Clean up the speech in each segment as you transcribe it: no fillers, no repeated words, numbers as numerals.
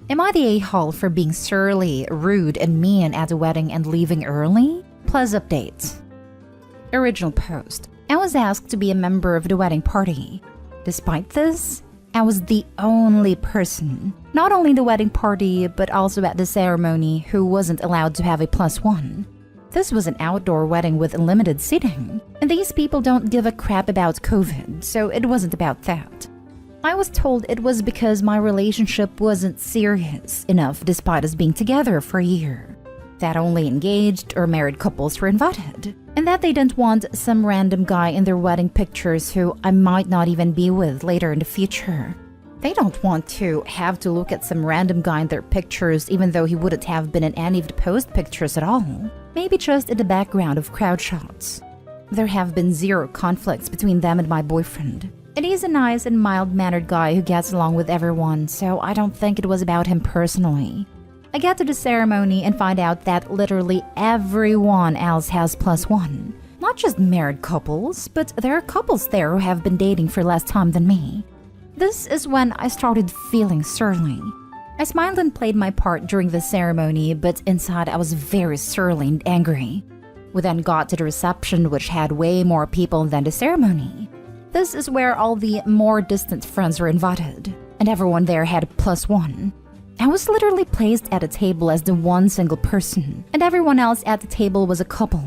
Am I the a-hole for being surly, rude, and mean at the wedding and leaving early? Plus updates. Original post. I was asked to be a member of the wedding party. Despite this, I was the only person, not only in the wedding party, but also at the ceremony, who wasn't allowed to have a +1. This was an outdoor wedding with limited seating, and these people don't give a crap about COVID, so it wasn't about that. I was told it was because my relationship wasn't serious enough despite us being together for a year, that only engaged or married couples were invited, and that they didn't want some random guy in their wedding pictures who I might not even be with later in the future. They don't want to have to look at some random guy in their pictures even though he wouldn't have been in any of the post pictures at all. Maybe just in the background of crowd shots. There have been zero conflicts between them and my boyfriend. And he's a nice and mild-mannered guy who gets along with everyone, so I don't think it was about him personally. I get to the ceremony and find out that literally everyone else has +1. Not just married couples, but there are couples there who have been dating for less time than me. This is when I started feeling surly. I smiled and played my part during the ceremony, but inside I was very surly and angry. We then got to the reception, which had way more people than the ceremony. This is where all the more distant friends were invited, and everyone there had +1. I was literally placed at a table as the one single person, and everyone else at the table was a couple.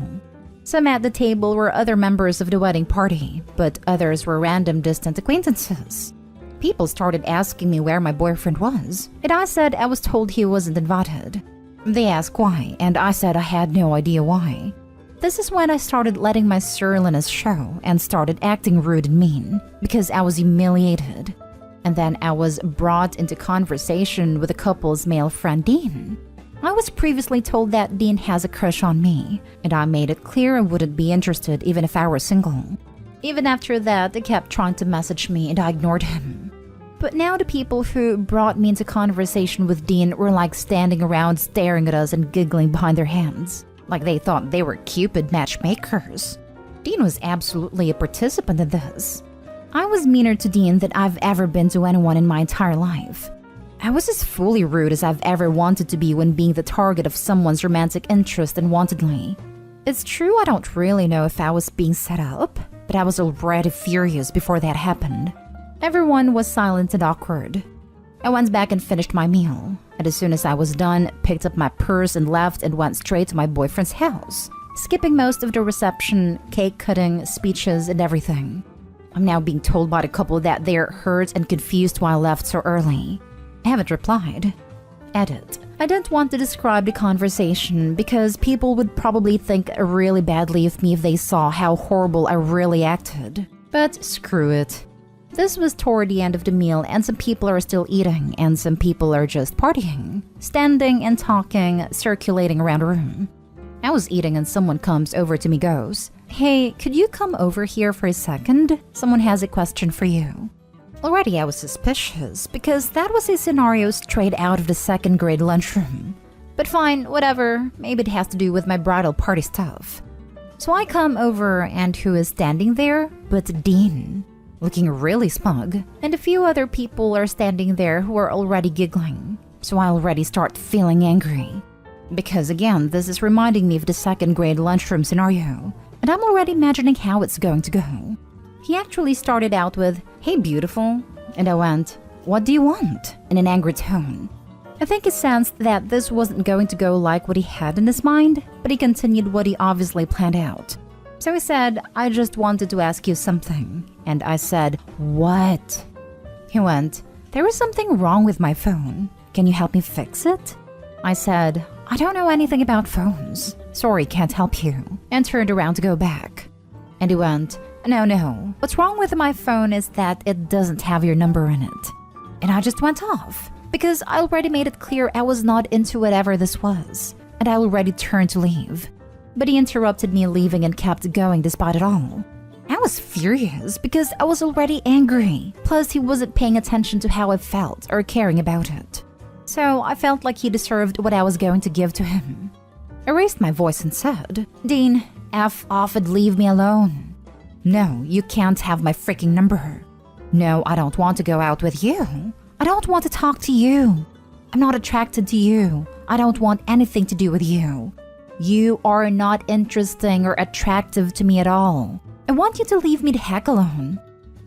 Some at the table were other members of the wedding party, but others were random distant acquaintances. People started asking me where my boyfriend was, and I said I was told he wasn't invited. They asked why, and I said I had no idea why. This is when I started letting my surliness show and started acting rude and mean, because I was humiliated. And then I was brought into conversation with the couple's male friend Dean. I was previously told that Dean has a crush on me, and I made it clear I wouldn't be interested even if I were single. Even after that, they kept trying to message me and I ignored him. But now the people who brought me into conversation with Dean were like standing around staring at us and giggling behind their hands, like they thought they were Cupid matchmakers. Dean was absolutely a participant in this. I was meaner to Dean than I've ever been to anyone in my entire life. I was as fully rude as I've ever wanted to be when being the target of someone's romantic interest unwantedly. It's true I don't really know if I was being set up, but I was already furious before that happened. Everyone was silent and awkward. I went back and finished my meal, and as soon as I was done, picked up my purse and left and went straight to my boyfriend's house, skipping most of the reception, cake cutting, speeches, and everything. I'm now being told by the couple that they're hurt and confused why I left so early. I haven't replied. Edit. I didn't want to describe the conversation because people would probably think really badly of me if they saw how horrible I really acted. But screw it. This was toward the end of the meal and some people are still eating and some people are just partying, standing and talking, circulating around the room. I was eating and someone comes over to me goes, "Hey, could you come over here for a second? Someone has a question for you." Already I was suspicious because that was a scenario straight out of the second grade lunchroom. But fine, whatever, maybe it has to do with my bridal party stuff. So I come over and who is standing there but Dean, looking really smug, and a few other people are standing there who are already giggling. So I already start feeling angry. Because again, this is reminding me of the second grade lunchroom scenario, and I'm already imagining how it's going to go. He actually started out with, "Hey beautiful," and I went, "What do you want?" in an angry tone. I think he sensed that this wasn't going to go like what he had in his mind, but he continued what he obviously planned out. So he said, "I just wanted to ask you something," and I said, "What?" He went, "There is something wrong with my phone. Can you help me fix it?" I said, "I don't know anything about phones. Sorry, can't help you," and turned around to go back. And he went, No. What's wrong with my phone is that it doesn't have your number in it." And I just went off, because I already made it clear I was not into whatever this was, and I already turned to leave. But he interrupted me leaving and kept going despite it all. I was furious because I was already angry, plus he wasn't paying attention to how I felt or caring about it. So I felt like he deserved what I was going to give to him. I raised my voice and said, "Dean, F off and leave me alone. No, you can't have my freaking number. No, I don't want to go out with you. I don't want to talk to you. I'm not attracted to you. I don't want anything to do with you. You are not interesting or attractive to me at all. I want you to leave me the heck alone.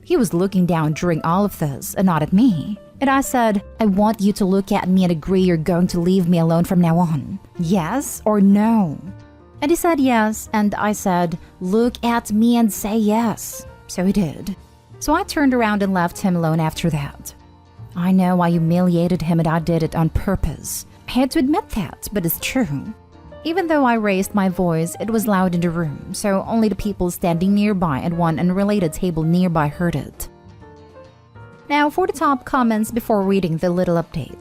He was looking down during all of this and not at me. And I said, I want you to look at me and agree you're going to leave me alone from now on. Yes or no? And he said yes, and I said, look at me and say yes. So he did. So I turned around and left him alone after that. I know I humiliated him and I did it on purpose. I had to admit that, but it's true. Even though I raised my voice, it was loud in the room, so only the people standing nearby at one unrelated table nearby heard it. Now for the top comments before reading the little update.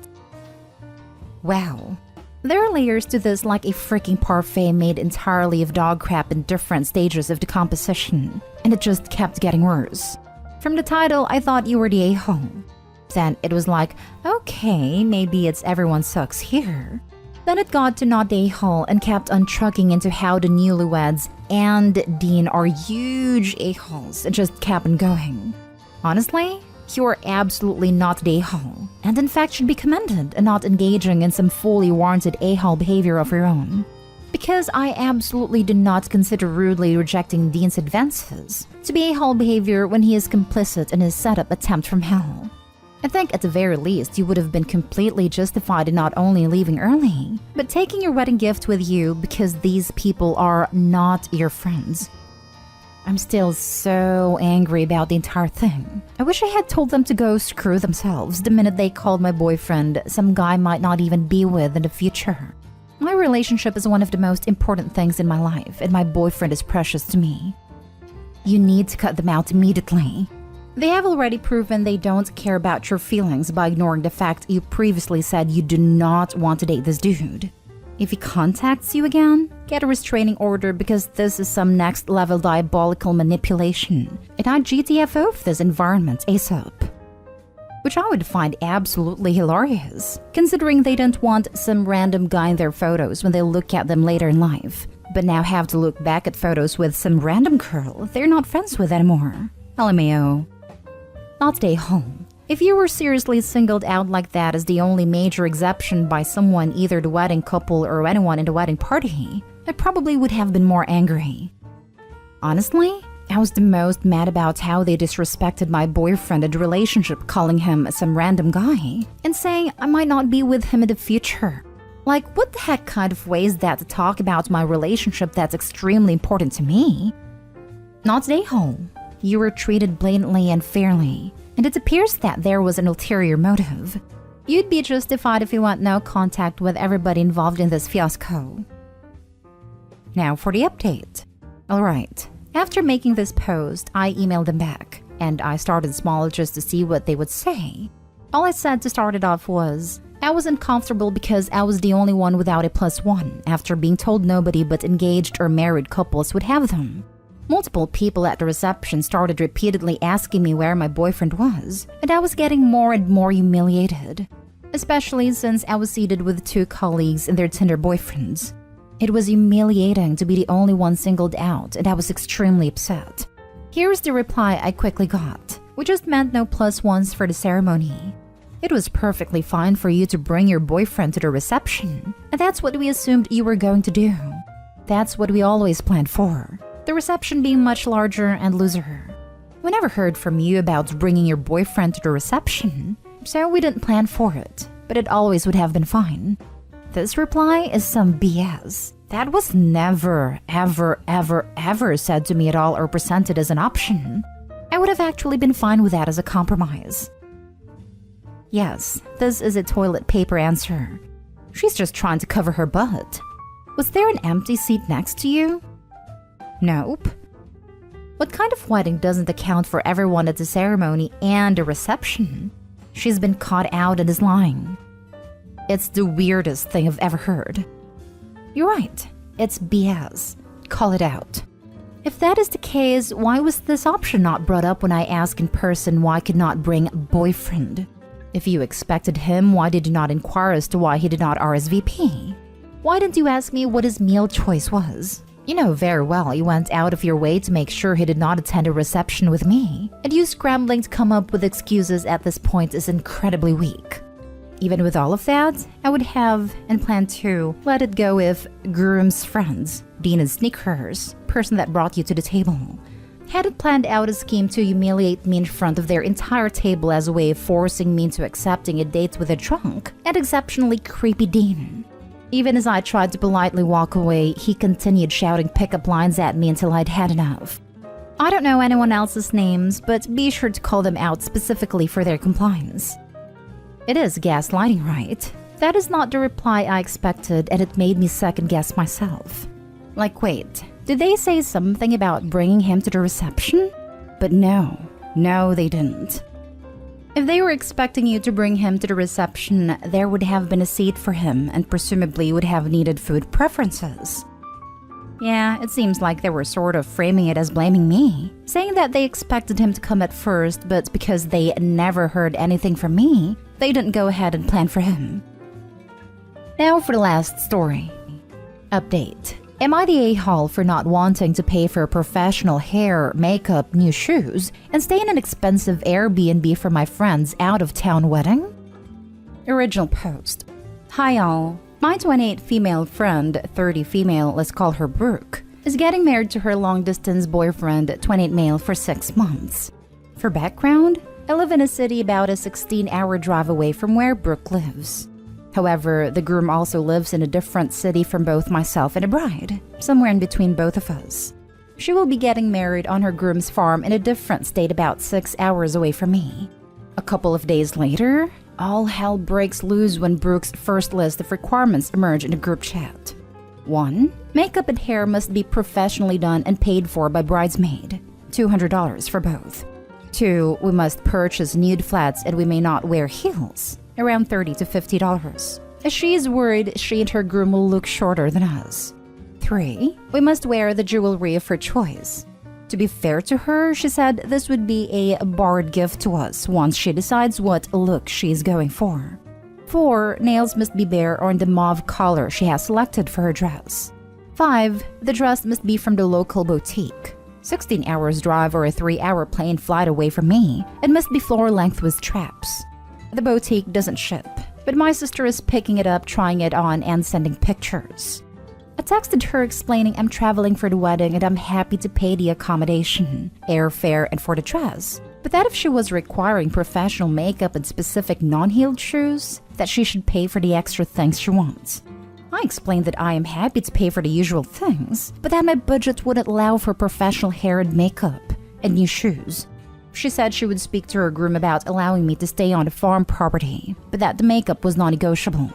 Wow. There are layers to this like a freaking parfait made entirely of dog crap in different stages of decomposition, and it just kept getting worse. From the title, I thought you were the a-hole. Then it was like, okay, maybe it's everyone sucks here. Then it got to not the a-hole and kept on trucking into how the newlyweds and Dean are huge a-holes. It just kept on going. Honestly, you're absolutely not the a-hole, and in fact should be commended and not engaging in some fully warranted a-hole behavior of your own. Because I absolutely do not consider rudely rejecting Dean's advances to be a-hole behavior when he is complicit in his setup attempt from hell. I think at the very least you would have been completely justified in not only leaving early, but taking your wedding gift with you because these people are not your friends. I'm still so angry about the entire thing. I wish I had told them to go screw themselves the minute they called my boyfriend some guy I might not even be with in the future. My relationship is one of the most important things in my life, and my boyfriend is precious to me. You need to cut them out immediately. They have already proven they don't care about your feelings by ignoring the fact you previously said you do not want to date this dude. If he contacts you again, get a restraining order because this is some next level diabolical manipulation, and I GTFO this environment ASAP. Which I would find absolutely hilarious, considering they don't want some random guy in their photos when they look at them later in life, but now have to look back at photos with some random girl they're not friends with anymore. LMAO. Not stay home. If you were seriously singled out like that as the only major exception by someone, either the wedding couple or anyone in the wedding party, I probably would have been more angry. Honestly, I was the most mad about how they disrespected my boyfriend in the relationship, calling him some random guy and saying I might not be with him in the future. Like, what the heck kind of way is that to talk about my relationship that's extremely important to me? Not stay home. You were treated blatantly and fairly, and it appears that there was an ulterior motive. You'd be justified if you want no contact with everybody involved in this fiasco. Now for the update. Alright, after making this post, I emailed them back, and I started small just to see what they would say. All I said to start it off was, I was uncomfortable because I was the only one without a +1 after being told nobody but engaged or married couples would have them. Multiple people at the reception started repeatedly asking me where my boyfriend was, and I was getting more and more humiliated, especially since I was seated with 2 colleagues and their Tinder boyfriends. It was humiliating to be the only one singled out, and I was extremely upset. Here's the reply I quickly got, which just meant no +1s for the ceremony. It was perfectly fine for you to bring your boyfriend to the reception, and that's what we assumed you were going to do. That's what we always planned for. The reception being much larger and looser. We never heard from you about bringing your boyfriend to the reception, so we didn't plan for it, but it always would have been fine. This reply is some BS. That was never, ever said to me at all or presented as an option. I would have actually been fine with that as a compromise. Yes, this is a toilet paper answer. She's just trying to cover her butt. Was there an empty seat next to you? Nope. What kind of wedding doesn't account for everyone at the ceremony and the reception? She's been caught out and is lying. It's the weirdest thing I've ever heard. You're right, it's BS. Call it out. If that is the case, why was this option not brought up when I asked in person why I could not bring boyfriend? If you expected him, why did you not inquire as to why he did not RSVP? Why didn't you ask me what his meal choice was? You know very well you went out of your way to make sure he did not attend a reception with me, and you scrambling to come up with excuses at this point is incredibly weak. Even with all of that, I would have and plan to let it go if groom's friends, Dina's sneakers, person that brought you to the table, hadn't planned out a scheme to humiliate me in front of their entire table as a way of forcing me into accepting a date with a drunk and exceptionally creepy Dean. Even as I tried to politely walk away, he continued shouting pickup lines at me until I'd had enough. I don't know anyone else's names, but be sure to call them out specifically for their compliance. It is gaslighting, right? That is not the reply I expected, and it made me second-guess myself. Like, wait, did they say something about bringing him to the reception? But no, they didn't. If they were expecting you to bring him to the reception, there would have been a seat for him and presumably would have needed food preferences. Yeah, it seems like they were sort of framing it as blaming me, saying that they expected him to come at first, but because they never heard anything from me, they didn't go ahead and plan for him. Now for the last story. Update. Am I the a-hole for not wanting to pay for professional hair, makeup, new shoes, and stay in an expensive Airbnb for my friend's out-of-town wedding? Original post. Hi all. My 28 female friend, 30 female, let's call her Brooke, is getting married to her long-distance boyfriend, 28 male, for 6 months. For background, I live in a city about a 16-hour drive away from where Brooke lives. However, the groom also lives in a different city from both myself and the bride, somewhere in between both of us. She will be getting married on her groom's farm in a different state about 6 hours away from me. A couple of days later, all hell breaks loose when Brooke's first list of requirements emerge in the group chat. 1. Makeup and hair must be professionally done and paid for by bridesmaid, $200 for both. 2. We must purchase nude flats and we may not wear heels, around $30 to $50, as she is worried she and her groom will look shorter than us. 3. We must wear the jewelry of her choice. To be fair to her, she said this would be a borrowed gift to us once she decides what look she is going for. 4. Nails must be bare or in the mauve color she has selected for her dress. 5. The dress must be from the local boutique, 16 hours drive or a 3-hour plane flight away from me, and must be floor length with straps. The boutique doesn't ship, but my sister is picking it up, trying it on, and sending pictures. I texted her explaining I'm traveling for the wedding and I'm happy to pay the accommodation, airfare, and for the dress, but that if she was requiring professional makeup and specific non-heeled shoes, that she should pay for the extra things she wants. I explained that I am happy to pay for the usual things, but that my budget wouldn't allow for professional hair and makeup and new shoes. She said she would speak to her groom about allowing me to stay on the farm property, but that the makeup was non-negotiable.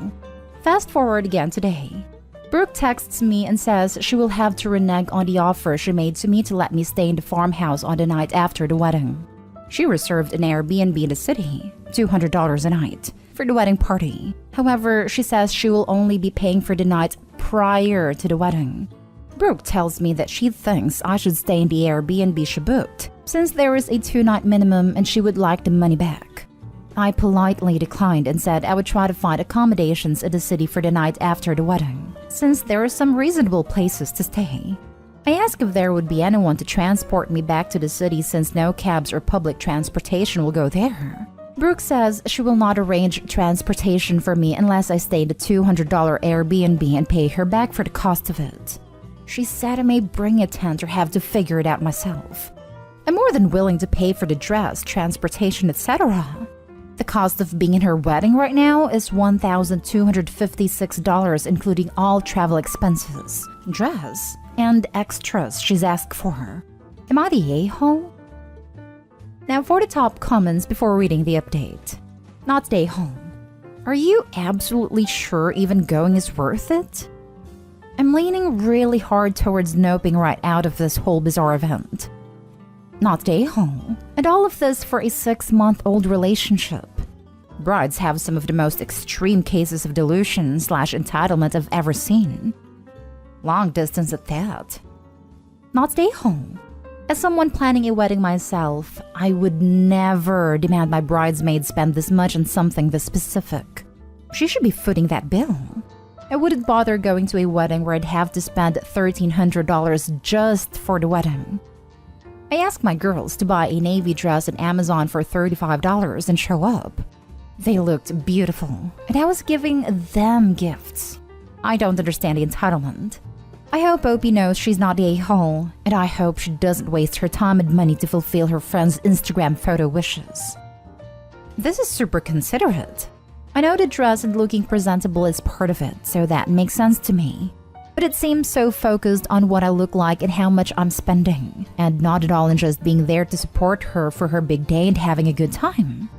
Fast forward again today. Brooke texts me and says she will have to renege on the offer she made to me to let me stay in the farmhouse on the night after the wedding. She reserved an Airbnb in the city, $200 a night, for the wedding party. However, she says she will only be paying for the night prior to the wedding. Brooke tells me that she thinks I should stay in the Airbnb she booked, since there is a 2-night minimum and she would like the money back. I politely declined and said I would try to find accommodations in the city for the night after the wedding, since there are some reasonable places to stay. I asked if there would be anyone to transport me back to the city since no cabs or public transportation will go there. Brooke says she will not arrange transportation for me unless I stay in the $200 Airbnb and pay her back for the cost of it. She said I may bring a tent or have to figure it out myself. I'm more than willing to pay for the dress, transportation, etc. The cost of being in her wedding right now is $1,256, including all travel expenses, dress, and extras she's asked for. Am I the a-hole? Now for the top comments before reading the update. Not the a-hole. Are you absolutely sure even going is worth it? I'm leaning really hard towards noping right out of this whole bizarre event. Not the a-hole. And all of this for a 6-month-old relationship. Brides have some of the most extreme cases of delusion/entitlement I've ever seen. Long distance at that. Not the a-hole. As someone planning a wedding myself, I would never demand my bridesmaid spend this much on something this specific. She should be footing that bill. I wouldn't bother going to a wedding where I'd have to spend $1,300 just for the wedding. I asked my girls to buy a navy dress on Amazon for $35 and show up. They looked beautiful, and I was giving them gifts. I don't understand the entitlement. I hope Opie knows she's not the a-hole, and I hope she doesn't waste her time and money to fulfill her friend's Instagram photo wishes. This is super considerate. I know the dress and looking presentable is part of it, so that makes sense to me. But it seems so focused on what I look like and how much I'm spending, and not at all in just being there to support her for her big day and having a good time.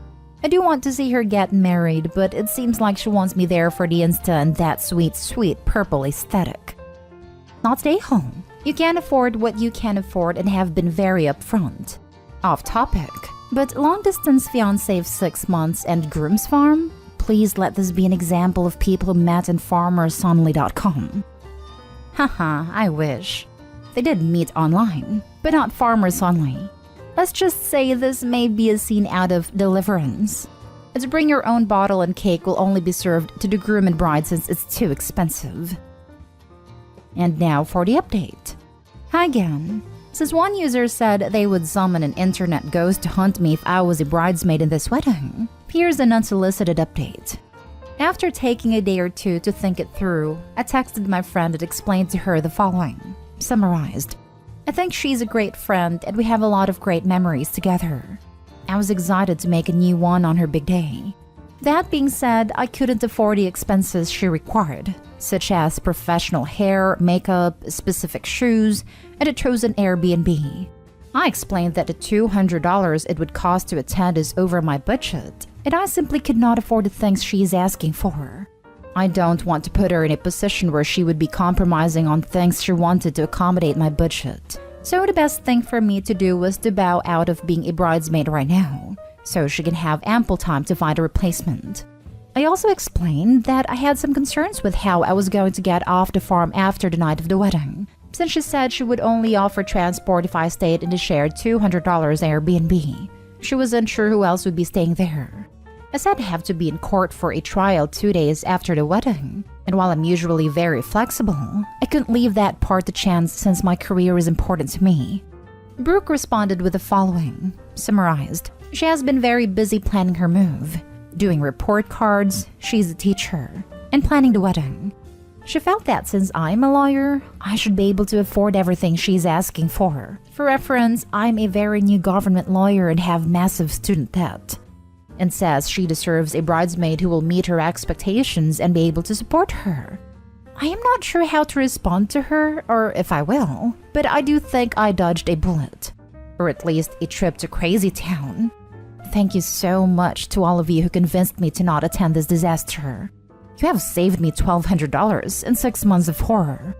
I do want to see her get married, but it seems like she wants me there for the Insta and that sweet, sweet purple aesthetic. Not stay home. You can't afford what you can afford and have been very upfront. Off topic, but long-distance fiancé of 6 months and groom's farm? Please let this be an example of people who met in farmersonly.com. Haha, I wish. They did meet online, but not Farmers Only. Let's just say this may be a scene out of Deliverance. It's bring your own bottle and cake will only be served to the groom and bride since it's too expensive. And now for the update. Hi again. Since one user said they would summon an internet ghost to hunt me if I was a bridesmaid in this wedding, here's an unsolicited update. After taking a day or two to think it through, I texted my friend and explained to her the following. Summarized. I think she's a great friend and we have a lot of great memories together. I was excited to make a new one on her big day. That being said, I couldn't afford the expenses she required, such as professional hair, makeup, specific shoes, and a chosen Airbnb. I explained that the $200 it would cost to attend is over my budget, and I simply could not afford the things she is asking for. I don't want to put her in a position where she would be compromising on things she wanted to accommodate my budget. So the best thing for me to do was to bow out of being a bridesmaid right now, so she can have ample time to find a replacement. I also explained that I had some concerns with how I was going to get off the farm after the night of the wedding, since she said she would only offer transport if I stayed in the shared $200 Airbnb. She was unsure who else would be staying there. I said I have to be in court for a trial 2 days after the wedding, and while I'm usually very flexible, I couldn't leave that part to chance since my career is important to me. Brooke responded with the following, summarized. She has been very busy planning her move, doing report cards, she's a teacher, and planning the wedding. She felt that since I'm a lawyer, I should be able to afford everything she's asking for. For reference, I'm a very new government lawyer and have massive student debt. And says she deserves a bridesmaid who will meet her expectations and be able to support her. I am not sure how to respond to her, or if I will, but I do think I dodged a bullet. Or at least a trip to Crazy Town. Thank you so much to all of you who convinced me to not attend this disaster. You have saved me $1,200 and 6 months of horror.